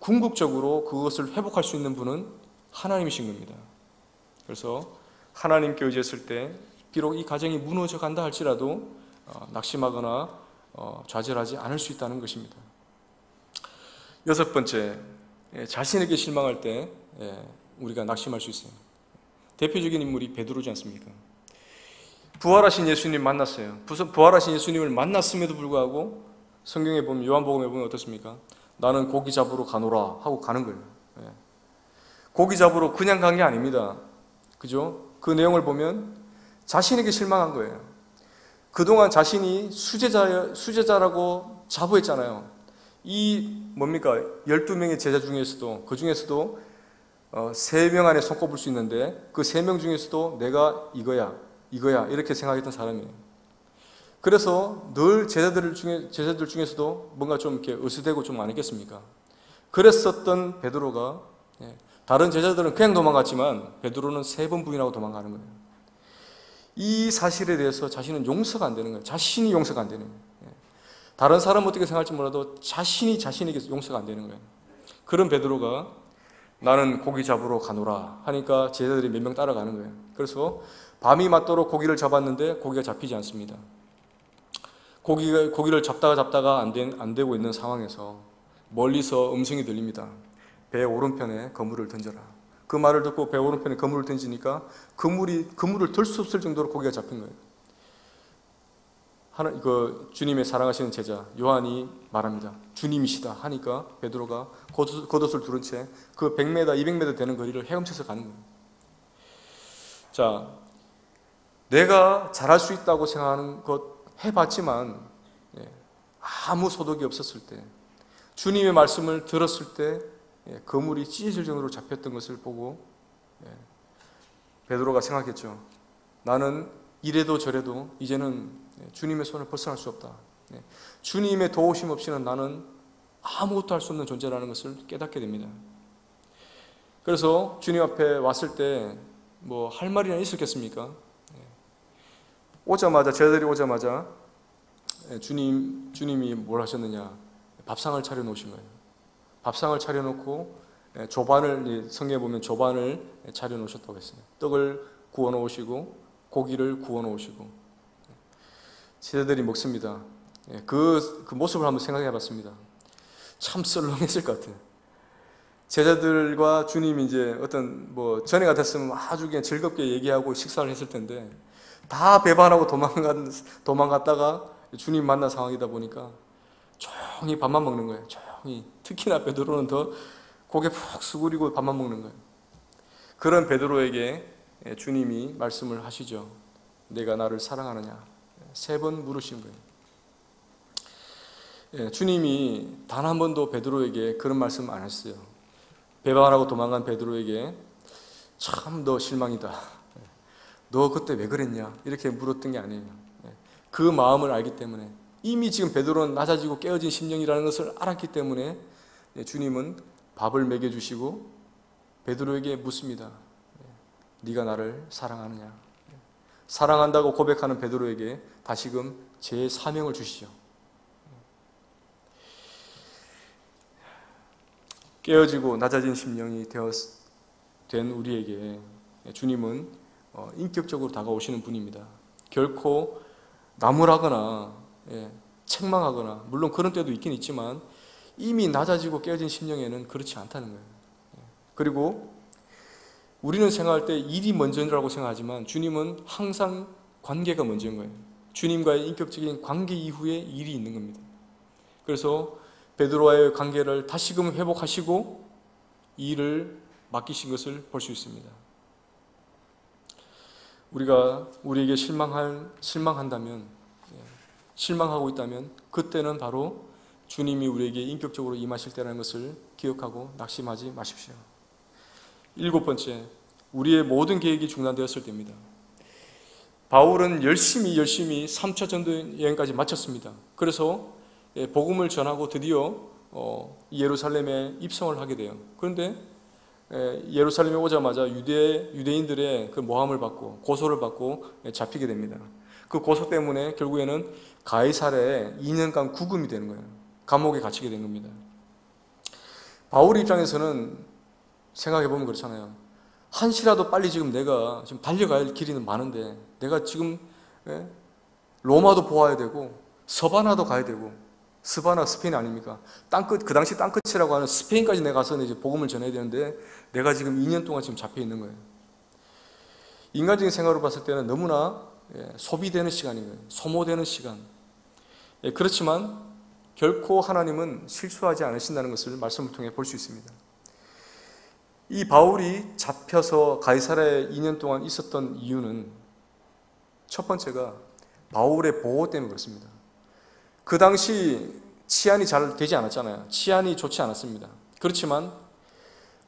궁극적으로 그것을 회복할 수 있는 분은 하나님이신 겁니다. 그래서 하나님께 의지했을 때 비록 이 가정이 무너져 간다 할지라도 낙심하거나 좌절하지 않을 수 있다는 것입니다. 여섯 번째, 자신에게 실망할 때 우리가 낙심할 수 있어요. 대표적인 인물이 베드로지 않습니까? 부활하신 예수님 만났어요. 부활하신 예수님을 만났음에도 불구하고 성경에 보면, 요한복음에 보면 어떻습니까? 나는 고기 잡으러 가노라 하고 가는 거예요. 고기 잡으러 그냥 간 게 아닙니다. 그죠? 그 내용을 보면 자신에게 실망한 거예요. 그동안 자신이 수제자라고 자부했잖아요. 이 뭡니까? 12명의 제자 중에서도, 그 중에서도 3명 안에 손꼽을 수 있는데 그 3명 중에서도 내가 이거야 이렇게 생각했던 사람이에요. 그래서 늘 제자들 중에서도 뭔가 좀 이렇게 으스대고 좀 안 했겠습니까? 그랬었던 베드로가, 다른 제자들은 그냥 도망갔지만 베드로는 3번 부인하고 도망가는 거예요. 이 사실에 대해서 자신은 용서가 안 되는 거예요. 자신이 용서가 안 되는 거예요. 다른 사람은 어떻게 생각할지 몰라도 자신이 자신에게 용서가 안 되는 거예요. 그런 베드로가 나는 고기 잡으러 가노라 하니까 제자들이 몇 명 따라가는 거예요. 그래서 밤이 맞도록 고기를 잡았는데 고기가 잡히지 않습니다. 고기를 잡다가 안 되고 있는 상황에서 멀리서 음성이 들립니다. 배 오른편에 그물을 던져라. 그 말을 듣고 배 오른편에 그물을 던지니까 그물을 들 수 없을 정도로 고기가 잡힌 거예요. 주님의 사랑하시는 제자 요한이 말합니다. 주님이시다 하니까 베드로가 겉옷을 두른 채 그 100m, 200m 되는 거리를 헤엄쳐서 가는 거예요. 자, 내가 잘할 수 있다고 생각하는 것 해봤지만 아무 소득이 없었을 때, 주님의 말씀을 들었을 때 그물이 찢어질 정도로 잡혔던 것을 보고 베드로가 생각했죠. 나는 이래도 저래도 이제는 주님의 손을 벗어날 수 없다. 주님의 도우심 없이는 나는 아무것도 할 수 없는 존재라는 것을 깨닫게 됩니다. 그래서 주님 앞에 왔을 때 뭐 할 말이나 있었겠습니까? 제자들이 오자마자 주님이 뭘 하셨느냐? 밥상을 차려놓으신 거예요. 밥상을 차려놓고 성경에 보면 조반을 차려놓으셨다고 했어요. 떡을 구워놓으시고 고기를 구워놓으시고 제자들이 먹습니다. 그 모습을 한번 생각해 봤습니다. 참 썰렁했을 것 같아요. 제자들과 주님이 이제 전에 같았으면 아주 그냥 즐겁게 얘기하고 식사를 했을 텐데 다 배반하고 도망갔다가 주님 만난 상황이다 보니까 조용히 밥만 먹는 거예요. 조용히. 특히나 베드로는 더 고개 푹 수그리고 밥만 먹는 거예요. 그런 베드로에게 주님이 말씀을 하시죠. 내가 나를 사랑하느냐? 3번 물으신 거예요. 주님이 단 한 번도 베드로에게 그런 말씀 안 했어요. 배반하고 도망간 베드로에게 참 너 실망이다. 너 그때 왜 그랬냐? 이렇게 물었던 게 아니에요. 그 마음을 알기 때문에, 이미 지금 베드로는 낮아지고 깨어진 심령이라는 것을 알았기 때문에 주님은 밥을 먹여주시고 베드로에게 묻습니다. 네가 나를 사랑하느냐? 사랑한다고 고백하는 베드로에게 다시금 제 사명을 주시죠. 깨어지고 낮아진 심령이 된 우리에게 주님은 인격적으로 다가오시는 분입니다. 결코 나무라거나 책망하거나, 물론 그런 때도 있긴 있지만 이미 낮아지고 깨어진 심령에는 그렇지 않다는 거예요. 그리고 우리는 생각할 때 일이 먼저라고 생각하지만 주님은 항상 관계가 먼저인 거예요. 주님과의 인격적인 관계 이후에 일이 있는 겁니다. 그래서 베드로와의 관계를 다시금 회복하시고 일을 맡기신 것을 볼 수 있습니다. 우리에게 실망한다면, 실망하고 있다면 그때는 바로 주님이 우리에게 인격적으로 임하실 때라는 것을 기억하고 낙심하지 마십시오. 7번째, 우리의 모든 계획이 중단되었을 때입니다. 바울은 열심히 3차 전도 여행까지 마쳤습니다. 그래서 복음을 전하고 드디어 예루살렘에 입성을 하게 돼요. 그런데 예루살렘에 오자마자 유대인들의 그 모함을 받고 고소를 받고 잡히게 됩니다. 그 고소 때문에 결국에는 가이사랴에 2년간 구금이 되는 거예요. 감옥에 갇히게 된 겁니다. 바울 입장에서는 생각해보면 그렇잖아요. 한시라도 빨리 지금 내가 지금 달려가야 할 길이는 많은데 내가 지금 로마도 보아야 되고 서바나도 가야 되고, 스바나 스페인 아닙니까? 땅끝, 그 당시 땅끝이라고 하는 스페인까지 내가 가서 이제 복음을 전해야 되는데 내가 지금 2년 동안 지금 잡혀 있는 거예요. 인간적인 생각으로 봤을 때는 너무나 소비되는 시간인 거예요. 소모되는 시간. 그렇지만 결코 하나님은 실수하지 않으신다는 것을 말씀을 통해 볼 수 있습니다. 이 바울이 잡혀서 가이사랴에 2년 동안 있었던 이유는 첫 번째가 바울의 보호 때문에 그렇습니다. 그 당시 치안이 잘 되지 않았잖아요. 치안이 좋지 않았습니다. 그렇지만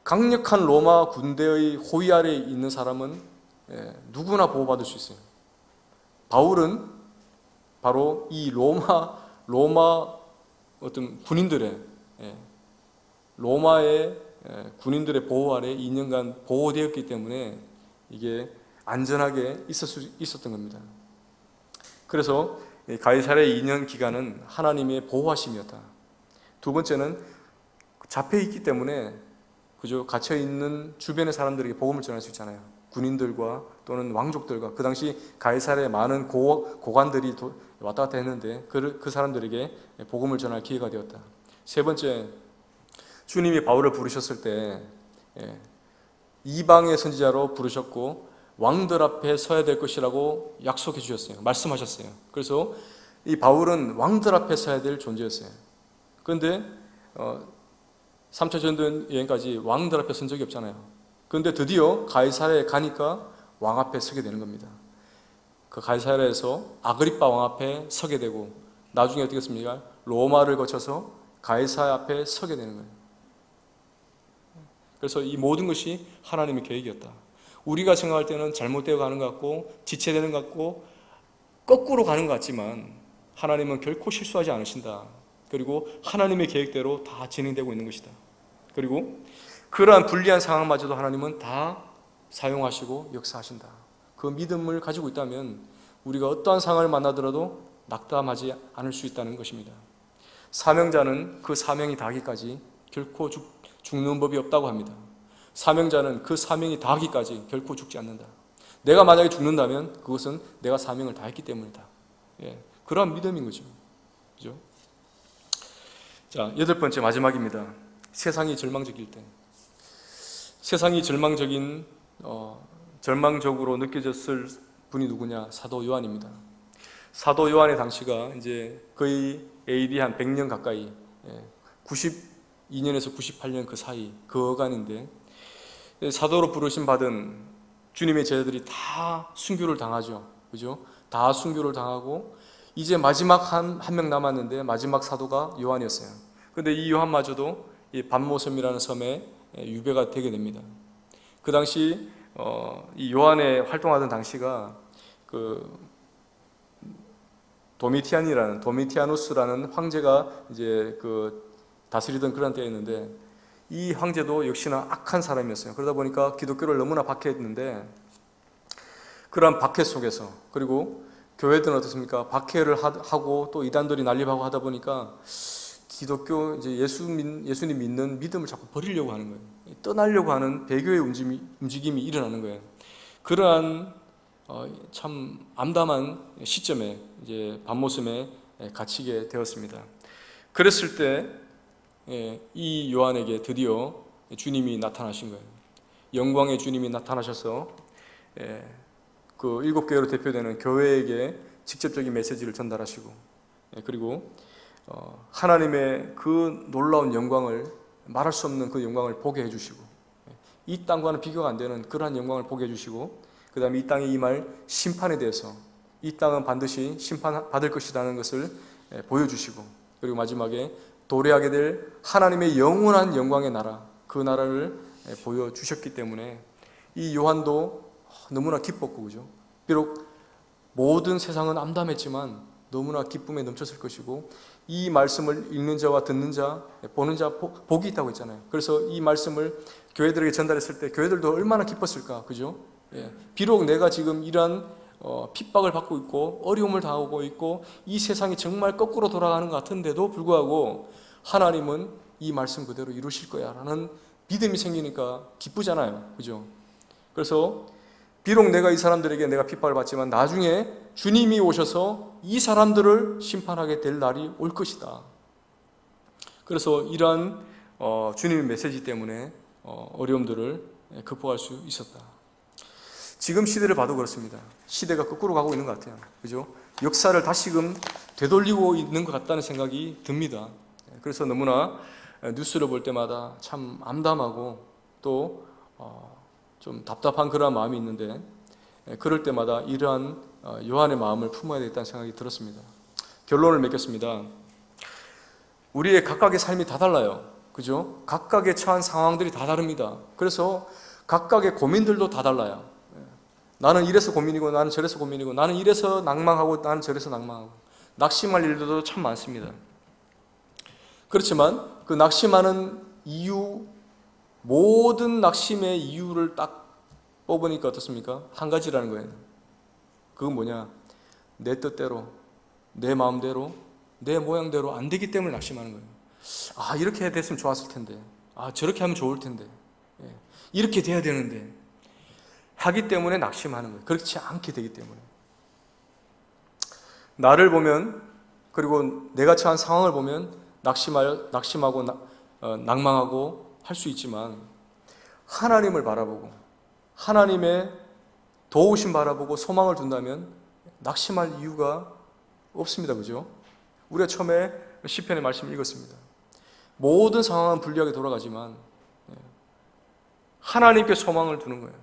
강력한 로마 군대의 호위 아래에 있는 사람은 누구나 보호받을 수 있어요. 바울은 바로 이 로마 어떤 군인들의 로마의 군인들의 보호 아래 2년간 보호되었기 때문에 이게 안전하게 있었던 겁니다. 그래서 가이사랴의 2년 기간은 하나님의 보호하심이었다. 두 번째는 잡혀 있기 때문에 그저 갇혀 있는 주변의 사람들에게 복음을 전할 수 있잖아요. 군인들과 또는 왕족들과, 그 당시 가이사랴에 많은 고관들이 왔다 갔다 했는데 그 사람들에게 복음을 전할 기회가 되었다. 세 번째, 주님이 바울을 부르셨을 때 이방의 선지자로 부르셨고 왕들 앞에 서야 될 것이라고 약속해 주셨어요. 말씀하셨어요. 그래서 이 바울은 왕들 앞에 서야 될 존재였어요. 그런데 3차 전도 여행까지 왕들 앞에 선 적이 없잖아요. 그런데 드디어 가이사랴에 가니까 왕 앞에 서게 되는 겁니다. 그 가이사랴에서 아그리빠 왕 앞에 서게 되고 나중에 어떻게 했습니까? 로마를 거쳐서 가이사랴 앞에 서게 되는 거예요. 그래서 이 모든 것이 하나님의 계획이었다. 우리가 생각할 때는 잘못되어 가는 것 같고 지체되는 것 같고 거꾸로 가는 것 같지만 하나님은 결코 실수하지 않으신다. 그리고 하나님의 계획대로 다 진행되고 있는 것이다. 그리고 그러한 불리한 상황마저도 하나님은 다 사용하시고 역사하신다. 그 믿음을 가지고 있다면 우리가 어떠한 상황을 만나더라도 낙담하지 않을 수 있다는 것입니다. 사명자는 그 사명이 다하기까지 결코 죽는 법이 없다고 합니다. 사명자는 그 사명이 다하기까지 결코 죽지 않는다. 내가 만약에 죽는다면 그것은 내가 사명을 다했기 때문이다. 그러한 믿음인 거죠. 그죠? 자, 8번째 마지막입니다. 세상이 절망적일 때. 세상이 절망적으로 느껴졌을 분이 누구냐? 사도 요한입니다. 사도 요한의 당시가 이제 거의 AD 한 100년 가까이, 92년에서 98년 그 사이, 그 어간인데, 사도로 부르심 받은 주님의 제자들이 다 순교를 당하죠. 그죠? 다 순교를 당하고 이제 마지막 한 명 남았는데 마지막 사도가 요한이었어요. 그런데 이 요한마저도 이 반모섬이라는 섬에 유배가 되게 됩니다. 그 당시 이 요한의 활동하던 당시가 그 도미티아누스라는 황제가 이제 그 다스리던 그런 때였는데 이 황제도 역시나 악한 사람이었어요. 그러다 보니까 기독교를 너무나 박해했는데 그러한 박해 속에서, 그리고 교회들은 어떻습니까? 박해를 하고 또 이단들이 난립하고 하다 보니까 기독교, 이제 예수님 믿는 믿음을 자꾸 버리려고 하는 거예요. 떠나려고 하는 배교의 움직임이 일어나는 거예요. 그러한 참 암담한 시점에 이제 반모섬에 갇히게 되었습니다. 그랬을 때 이 요한에게 드디어 주님이 나타나신 거예요. 영광의 주님이 나타나셔서 그 7교회로 대표되는 교회에게 직접적인 메시지를 전달하시고, 그리고 하나님의 그 놀라운 영광을, 말할 수 없는 그 영광을 보게 해주시고, 이 땅과는 비교가 안 되는 그러한 영광을 보게 해주시고, 그 다음에 이 땅에 임할 심판에 대해서 이 땅은 반드시 심판받을 것이라는 것을 보여주시고, 그리고 마지막에 도래하게 될 하나님의 영원한 영광의 나라, 그 나라를 보여주셨기 때문에 이 요한도 너무나 기뻤고, 그죠? 비록 모든 세상은 암담했지만 너무나 기쁨에 넘쳤을 것이고, 이 말씀을 읽는 자와 듣는 자, 보는 자 복이 있다고 했잖아요. 그래서 이 말씀을 교회들에게 전달했을 때 교회들도 얼마나 기뻤을까, 그죠? 비록 내가 지금 이러한 핍박을 받고 있고 어려움을 당하고 있고 이 세상이 정말 거꾸로 돌아가는 것 같은데도 불구하고 하나님은 이 말씀 그대로 이루실 거야 라는 믿음이 생기니까 기쁘잖아요. 그죠? 그래서 비록 내가 이 사람들에게 내가 핍박을 받지만 나중에 주님이 오셔서 이 사람들을 심판하게 될 날이 올 것이다. 그래서 이러한 주님의 메시지 때문에 어려움들을 극복할 수 있었다. 지금 시대를 봐도 그렇습니다. 시대가 거꾸로 가고 있는 것 같아요. 그죠? 역사를 다시금 되돌리고 있는 것 같다는 생각이 듭니다. 그래서 너무나 뉴스를 볼 때마다 참 암담하고 또 좀 답답한 그런 마음이 있는데, 그럴 때마다 이러한 요한의 마음을 품어야 되겠다는 생각이 들었습니다. 결론을 맺겠습니다. 우리의 각각의 삶이 다 달라요. 그죠? 각각의 처한 상황들이 다 다릅니다. 그래서 각각의 고민들도 다 달라요. 나는 이래서 고민이고 나는 저래서 고민이고 나는 이래서 낭망하고 나는 저래서 낭망하고 낙심할 일들도 참 많습니다. 그렇지만 그 낙심하는 이유, 모든 낙심의 이유를 딱 뽑으니까 어떻습니까? 한 가지라는 거예요. 그건 뭐냐? 내 뜻대로, 내 마음대로, 내 모양대로 안 되기 때문에 낙심하는 거예요. 아, 이렇게 됐으면 좋았을 텐데, 아, 저렇게 하면 좋을 텐데, 이렇게 돼야 되는데 하기 때문에 낙심하는 거예요. 그렇지 않게 되기 때문에. 나를 보면, 그리고 내가 처한 상황을 보면 낙심하고 낭망하고 할 수 있지만, 하나님을 바라보고 하나님의 도우심 바라보고 소망을 둔다면 낙심할 이유가 없습니다. 그죠? 우리가 처음에 시편의 말씀을 읽었습니다. 모든 상황은 불리하게 돌아가지만 하나님께 소망을 두는 거예요.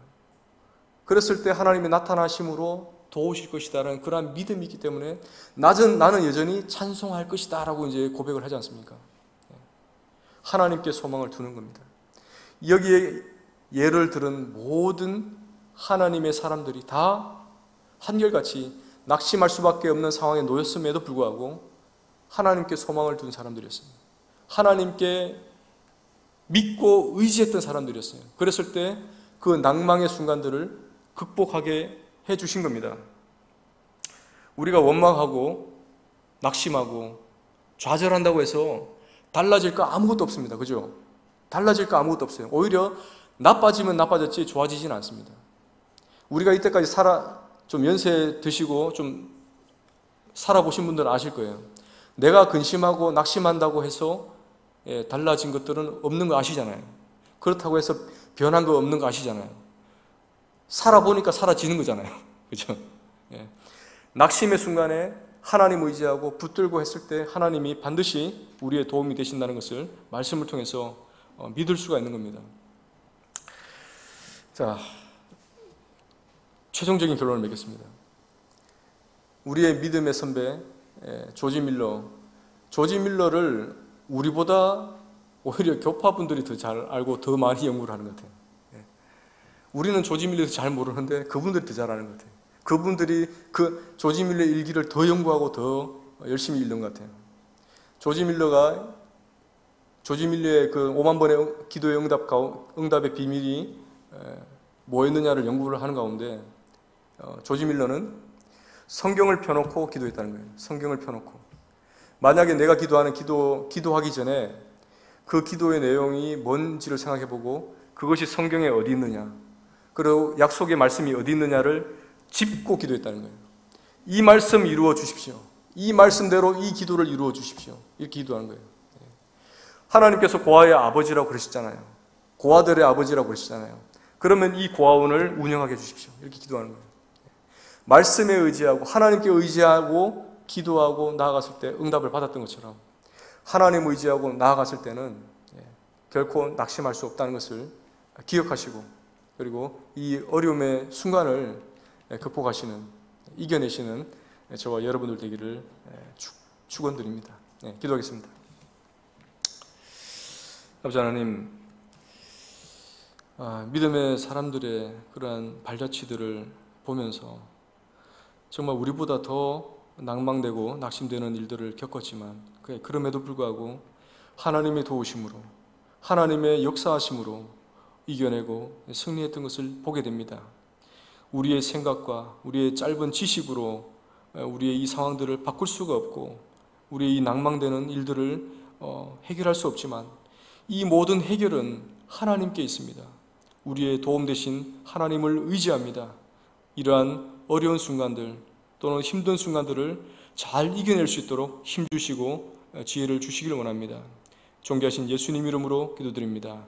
그랬을 때 하나님이 나타나심으로 도우실 것이다라는 그러한 믿음이 있기 때문에 나는 여전히 찬송할 것이다 라고 이제 고백을 하지 않습니까? 하나님께 소망을 두는 겁니다. 여기에 예를 들은 모든 하나님의 사람들이 다 한결같이 낙심할 수밖에 없는 상황에 놓였음에도 불구하고 하나님께 소망을 둔 사람들이었습니다. 하나님께 믿고 의지했던 사람들이었어요. 그랬을 때 그 낭망의 순간들을 극복하게 해주신 겁니다. 우리가 원망하고 낙심하고 좌절한다고 해서 달라질 거 아무것도 없습니다. 그죠? 달라질 거 아무것도 없어요. 오히려 나빠지면 나빠졌지 좋아지지는 않습니다. 우리가 이때까지 좀 연세 드시고 좀 살아보신 분들은 아실 거예요. 내가 근심하고 낙심한다고 해서 달라진 것들은 없는 거 아시잖아요. 그렇다고 해서 변한 거 없는 거 아시잖아요. 살아보니까 사라지는 거잖아요. 그죠? 낙심의 순간에 하나님 의지하고 붙들고 했을 때 하나님이 반드시 우리의 도움이 되신다는 것을 말씀을 통해서 믿을 수가 있는 겁니다. 자, 최종적인 결론을 맺겠습니다. 우리의 믿음의 선배 조지 밀러를 우리보다 오히려 교파분들이 더 잘 알고 더 많이 연구를 하는 것 같아요. 우리는 조지 밀러를 잘 모르는데 그분들이 더 잘 아는 것 같아요. 그분들이 그 조지 밀러의 일기를 더 연구하고 더 열심히 읽는 것 같아요. 조지 밀러의 그 5만 번의 기도의 응답의 비밀이 뭐였느냐를 연구를 하는 가운데 조지 밀러는 성경을 펴놓고 기도했다는 거예요. 성경을 펴놓고. 만약에 내가 기도하기 전에 그 기도의 내용이 뭔지를 생각해보고 그것이 성경에 어디 있느냐, 그리고 약속의 말씀이 어디 있느냐를 짚고 기도했다는 거예요. 이 말씀 이루어 주십시오. 이 말씀대로 이 기도를 이루어 주십시오. 이렇게 기도하는 거예요. 하나님께서 고아의 아버지라고 그러셨잖아요. 고아들의 아버지라고 그러셨잖아요. 그러면 이 고아원을 운영하게 해주십시오. 이렇게 기도하는 거예요. 말씀에 의지하고 하나님께 의지하고 기도하고 나아갔을 때 응답을 받았던 것처럼 하나님 의지하고 나아갔을 때는 결코 낙심할 수 없다는 것을 기억하시고, 그리고 이 어려움의 순간을 극복하시는, 이겨내시는 저와 여러분들 되기를 축원드립니다. 기도하겠습니다. 아버지 하나님, 믿음의 사람들의 그러한 발자취들을 보면서 정말 우리보다 더 낭망되고 낙심되는 일들을 겪었지만 그럼에도 불구하고 하나님의 도우심으로, 하나님의 역사하심으로 이겨내고 승리했던 것을 보게 됩니다. 우리의 생각과 우리의 짧은 지식으로 우리의 이 상황들을 바꿀 수가 없고 우리의 이 낭망되는 일들을 해결할 수 없지만 이 모든 해결은 하나님께 있습니다. 우리의 도움 되신 하나님을 의지합니다. 이러한 어려운 순간들 또는 힘든 순간들을 잘 이겨낼 수 있도록 힘주시고 지혜를 주시길 원합니다. 존귀하신 예수님 이름으로 기도드립니다.